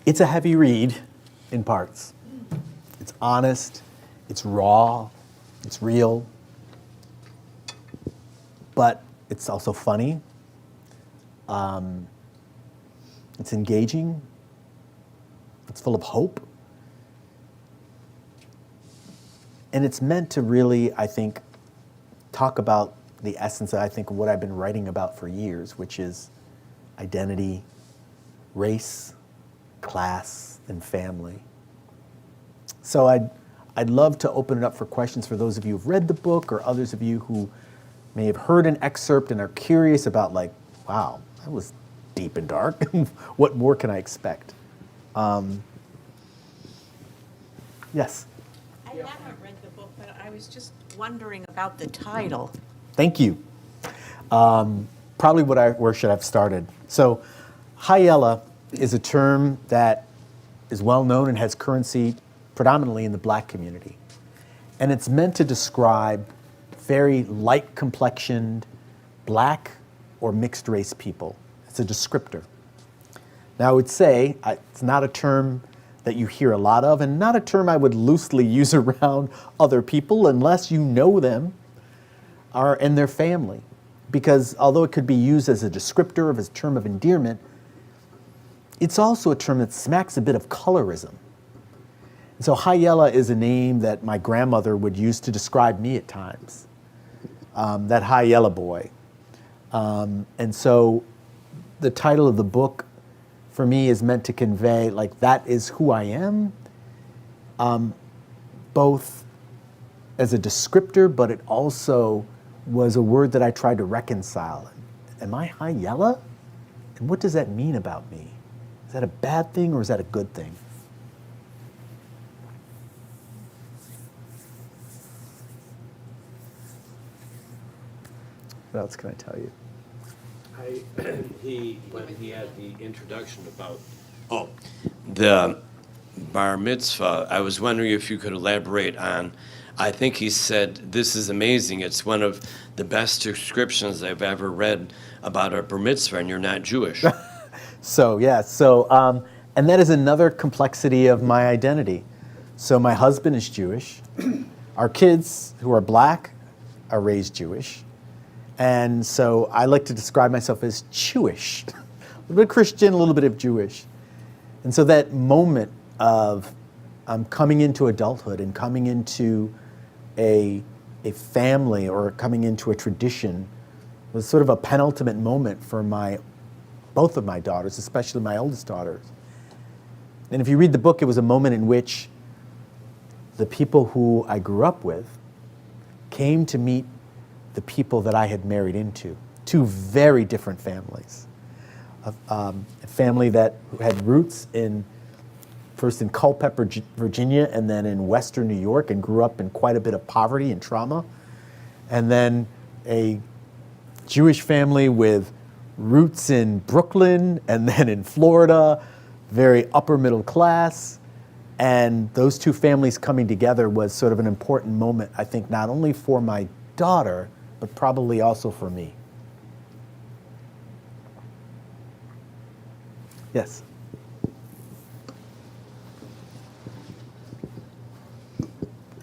It's a heavy read in parts. It's honest, it's raw, it's real, but it's also funny. It's engaging. It's full of hope. And it's meant to really, I think, talk about the essence of, I think, what I've been writing about for years, which is identity, race, class, and family. So I'd love to open it up for questions for those of you who've read the book or others of you who may have heard an excerpt and are curious about, like, wow, that was deep and dark. What more can I expect? Yes? I haven't read the book, but I was just wondering about the title. Thank you. Probably where should I have started? So, High Yella is a term that is well known and has currency predominantly in the Black community. And it's meant to describe very light complexioned Black or mixed race people. It's a descriptor. Now I would say it's not a term that you hear a lot of, and not a term I would loosely use around other people unless you know them or in their family. Because although it could be used as a descriptor, as a term of endearment, it's also a term that smacks a bit of colorism. And so High Yella is a name that my grandmother would use to describe me at times. That High Yella boy. And so the title of the book for me is meant to convey, like, that is who I am, both as a descriptor, but it also was a word that I tried to reconcile. Am I High Yella? And what does that mean about me? Is that a bad thing or is that a good thing? What else can I tell you? When he had the introduction about the bar mitzvah, I was wondering if you could elaborate on. I think he said, "This is amazing. It's one of the best descriptions I've ever read about a bar mitzvah, and you're not Jewish." And that is another complexity of my identity. So my husband is Jewish. Our kids, who are Black, are raised Jewish. And so I like to describe myself as Jewish, a little bit Christian, a little bit of Jewish. And so that moment of coming into adulthood and coming into a family or coming into a tradition was sort of a penultimate moment for both of my daughters, especially my oldest daughters. And if you read the book, it was a moment in which the people who I grew up with came to meet the people that I had married into, two very different families. A family that had roots first in Culpeper, Virginia, and then in Western New York, and grew up in quite a bit of poverty and trauma. And then a Jewish family with roots in Brooklyn and then in Florida, very upper middle class. And those two families coming together was sort of an important moment, I think, not only for my daughter, but probably also for me. Yes.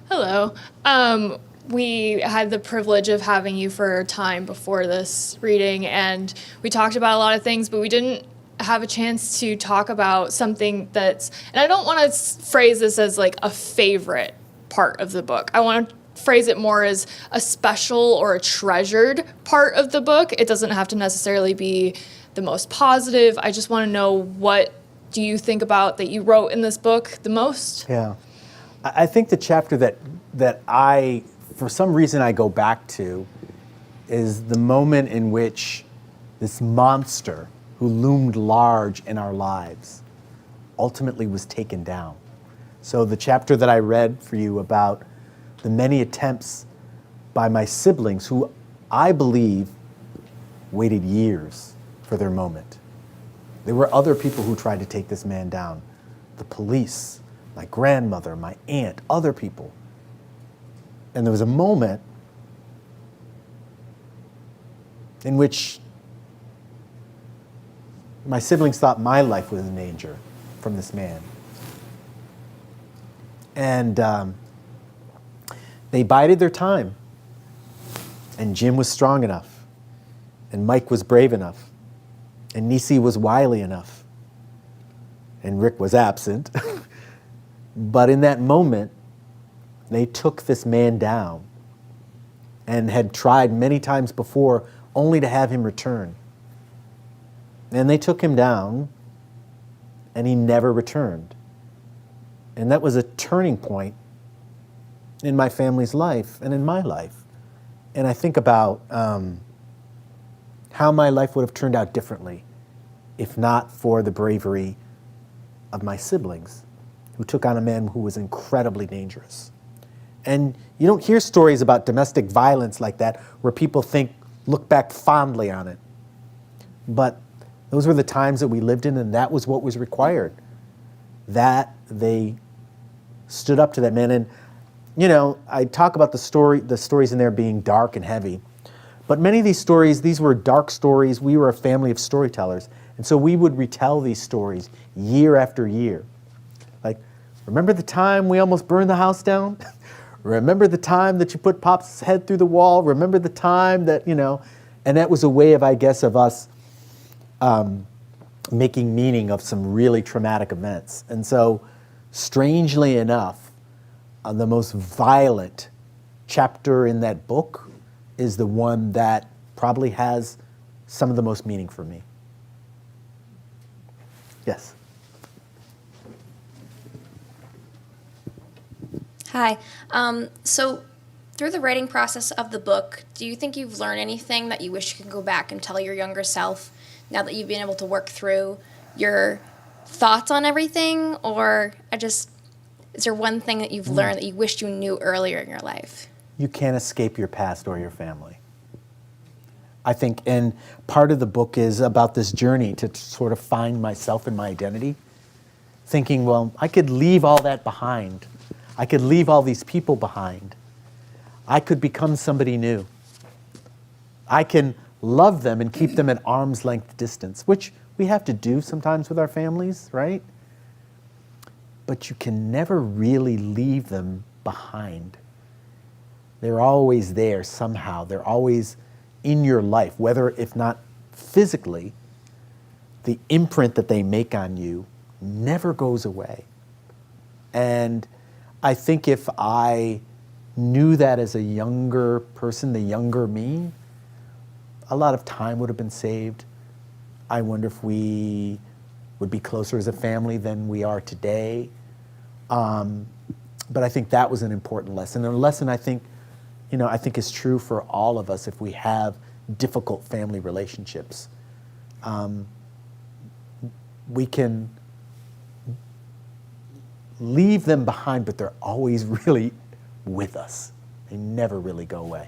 Hello. We had the privilege of having you for a time before this reading, and we talked about a lot of things, but we didn't have a chance to talk about something and I don't want to phrase this as like a favorite part of the book. I want to phrase it more as a special or a treasured part of the book. It doesn't have to necessarily be the most positive. I just want to know, what do you think about that you wrote in this book the most? Yeah. I think the chapter that I, for some reason, I go back to is the moment in which this monster who loomed large in our lives ultimately was taken down. So the chapter that I read for you about the many attempts by my siblings, who I believe waited years for their moment. There were other people who tried to take this man down. The police, my grandmother, my aunt, other people. And there was a moment in which my siblings thought my life was in danger from this man. And they bided their time. And Jim was strong enough. And Mike was brave enough. And Nisi was wily enough. And Rick was absent. But in that moment, they took this man down and had tried many times before only to have him return. And they took him down, and he never returned. And that was a turning point in my family's life and in my life. And I think about how my life would have turned out differently if not for the bravery of my siblings, who took on a man who was incredibly dangerous. And you don't hear stories about domestic violence like that where people look back fondly on it. But those were the times that we lived in, and that was what was required. That they stood up to that man. And, you know, I talk about the stories in there being dark and heavy. But many of these stories, these were dark stories. We were a family of storytellers. And so we would retell these stories year after year. Like, remember the time we almost burned the house down? Remember the time that you put Pop's head through the wall? Remember the time that, you know, and that was a way of, I guess, of us making meaning of some really traumatic events. And so, strangely enough, the most violent chapter in that book is the one that probably has some of the most meaning for me. Yes. Hi. So through the writing process of the book, do you think you've learned anything that you wish you could go back and tell your younger self now that you've been able to work through your thoughts on everything? Or is there one thing that you've learned that you wished you knew earlier in your life? You can't escape your past or your family. I think, and part of the book is about this journey to sort of find myself and my identity, thinking, well, I could leave all that behind. I could leave all these people behind. I could become somebody new. I can love them and keep them at arm's length distance, which we have to do sometimes with our families, right? But you can never really leave them behind. They're always there somehow. They're always in your life, whether if not physically, the imprint that they make on you never goes away. And I think if I knew that as a younger person, the younger me, a lot of time would have been saved. I wonder if we would be closer as a family than we are today. But I think that was an important lesson. And a lesson I think is true for all of us if we have difficult family relationships. We can leave them behind, but they're always really with us. They never really go away.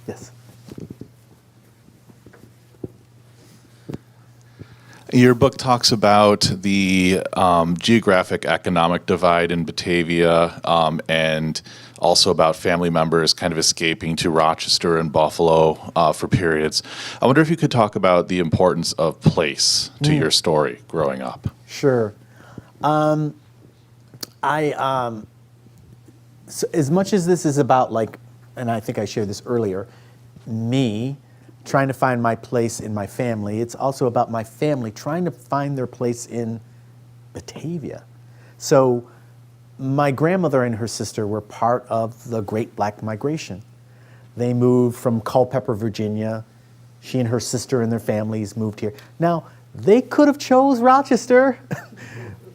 Yes. Your book talks about the geographic economic divide in Batavia and also about family members kind of escaping to Rochester and Buffalo for periods. I wonder if you could talk about the importance of place to your story growing up. Sure. So as much as this is about, like, and I think I shared this earlier, me trying to find my place in my family, it's also about my family trying to find their place in Batavia. So my grandmother and her sister were part of the Great Black Migration. They moved from Culpeper, Virginia. She and her sister and their families moved here. Now, they could have chose Rochester,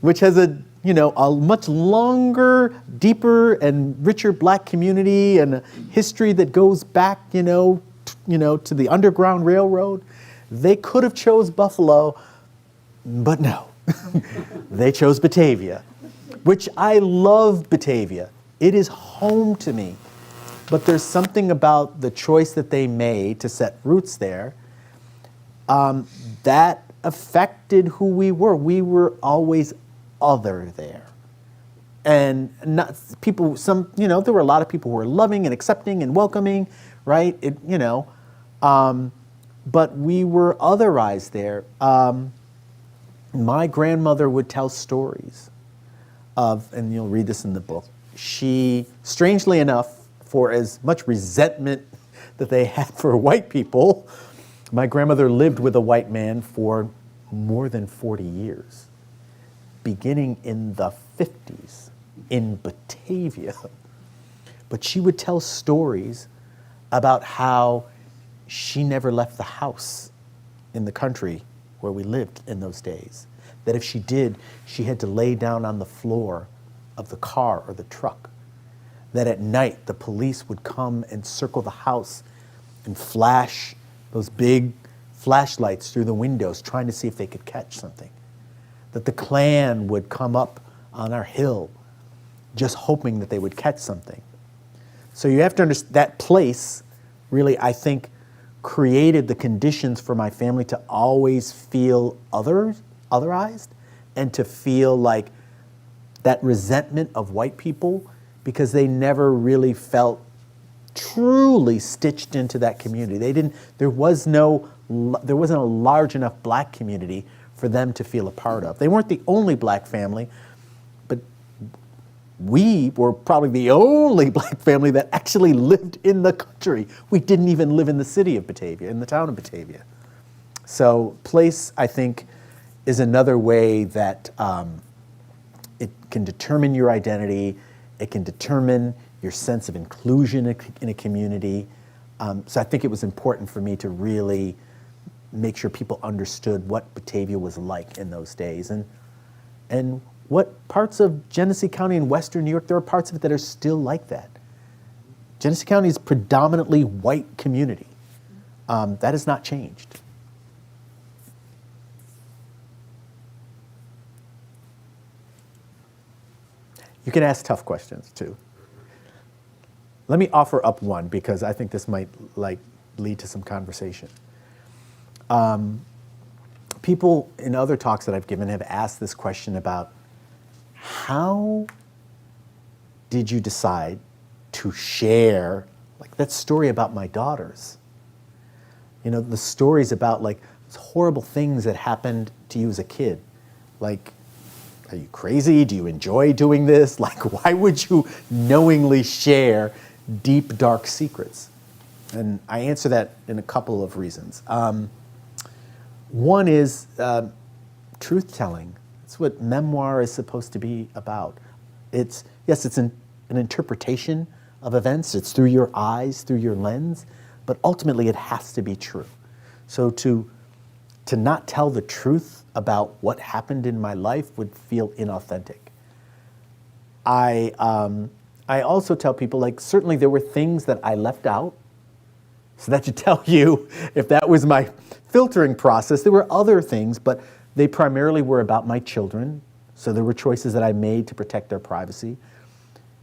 which has a much longer, deeper, and richer black community and a history that goes back, to the Underground Railroad. They could have chose Buffalo, but no. They chose Batavia, which I love Batavia. It is home to me. But there's something about the choice that they made to set roots there that affected who we were. We were always other there. And not people, there were a lot of people who were loving and accepting and welcoming, right? But we were otherized there. My grandmother would tell stories of, and you'll read this in the book, she, strangely enough, for as much resentment that they had for white people, my grandmother lived with a white man for more than 40 years, beginning in the 50s in Batavia. But she would tell stories about how she never left the house in the country where we lived in those days. That if she did, she had to lay down on the floor of the car or the truck. That at night, the police would come and circle the house and flash those big flashlights through the windows, trying to see if they could catch something. That the Klan would come up on our hill, just hoping that they would catch something. So you have to understand that place really, I think, created the conditions for my family to always feel otherized and to feel like that resentment of white people, because they never really felt truly stitched into that community. There wasn't a large enough black community for them to feel a part of. They weren't the only black family, but we were probably the only black family that actually lived in the country. We didn't even live in the city of Batavia, in the town of Batavia. So place, I think, is another way that it can determine your identity. It can determine your sense of inclusion in a community. So I think it was important for me to really make sure people understood what Batavia was like in those days. And what parts of Genesee County and Western New York, there are parts of it that are still like that. Genesee County is predominantly white community. That has not changed. You can ask tough questions too. Let me offer up one because I think this might lead to some conversation. People in other talks that I've given have asked this question about how did you decide to share that story about my daughters? The stories about horrible things that happened to you as a kid. are you crazy? Do you enjoy doing this? Like, why would you knowingly share deep, dark secrets? And I answer that in a couple of reasons. One is truth-telling. That's what memoir is supposed to be about. It's an interpretation of events. It's through your eyes, through your lens, but ultimately it has to be true. So to not tell the truth about what happened in my life would feel inauthentic. I also tell people, like, certainly there were things that I left out. So that should tell you, if that was my filtering process, there were other things, but they primarily were about my children. So there were choices that I made to protect their privacy.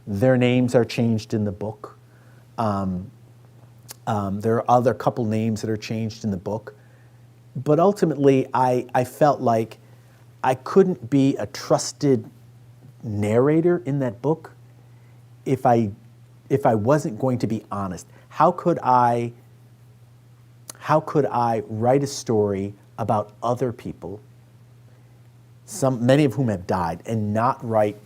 Their names are changed in the book. There are other couple names that are changed in the book. But ultimately, I felt like I couldn't be a trusted narrator in that book if I wasn't going to be honest. How could I write a story about other people, many of whom have died, and not write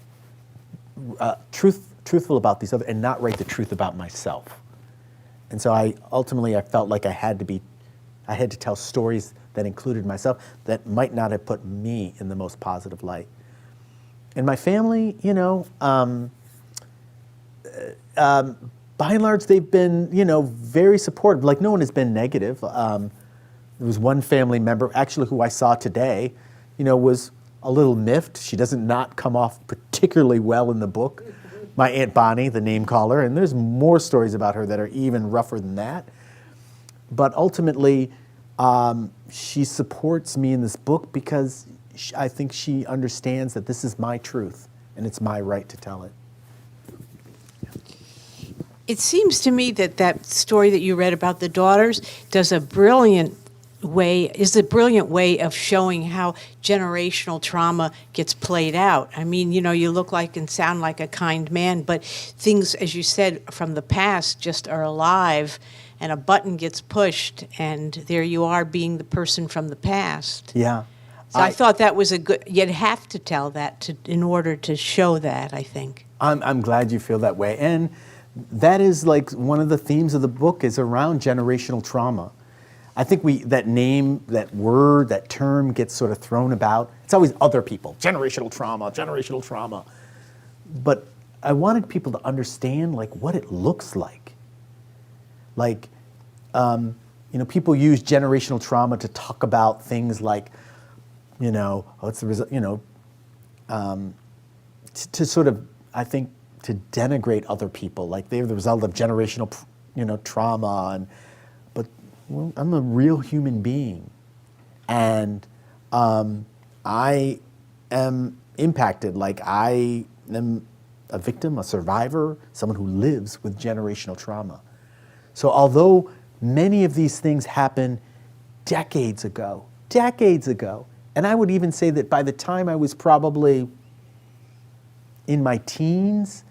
truthful about these other, and not write the truth about myself? And so I felt like I had to tell stories that included myself that might not have put me in the most positive light. And my family, by and large, they've been, very supportive. Like, no one has been negative. There was one family member, actually, who I saw today, was a little miffed. She does not come off particularly well in the book. My Aunt Bonnie, the name caller, and there's more stories about her that are even rougher than that. But ultimately, she supports me in this book because I think she understands that this is my truth and it's my right to tell it. It seems to me that story that you read about the daughters is a brilliant way of showing how generational trauma gets played out. I mean, you look like and sound like a kind man, but things, as you said, from the past just are alive, and a button gets pushed, and there you are being the person from the past. Yeah. So I thought that was you'd have to tell that in order to show that, I think. I'm glad you feel that way. And that is like one of the themes of the book is around generational trauma. I think that name, that word, that term gets sort of thrown about. It's always other people, generational trauma. But I wanted people to understand like what it looks like. Like, people use generational trauma to talk about things like, it's the result, to sort of, I think, to denigrate other people, like they're the result of generational, trauma. But I'm a real human being, and I am impacted. Like I am a victim, a survivor, someone who lives with generational trauma. So although many of these things happened decades ago, and I would even say that by the time I was probably in my teens,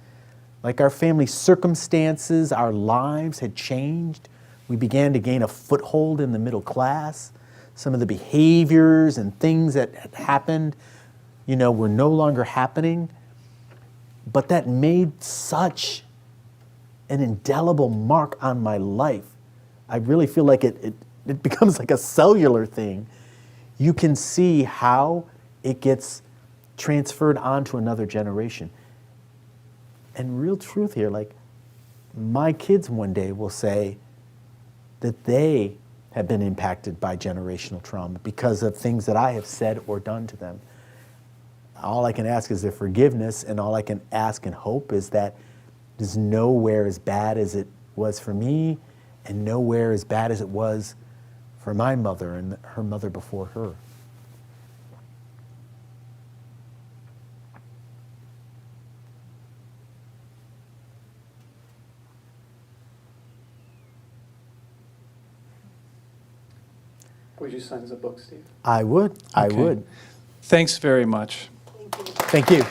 like our family circumstances, our lives had changed. We began to gain a foothold in the middle class. Some of the behaviors and things that had happened, were no longer happening. But that made such an indelible mark on my life. I really feel like it becomes like a cellular thing. You can see how it gets transferred onto another generation. And real truth here, like my kids one day will say that they have been impacted by generational trauma because of things that I have said or done to them. All I can ask is their forgiveness, and all I can ask and hope is that it's nowhere as bad as it was for me, and nowhere as bad as it was for my mother and her mother before her. Would you sign the book, Steve? I would. I Okay. would. Thanks very much. Thank you.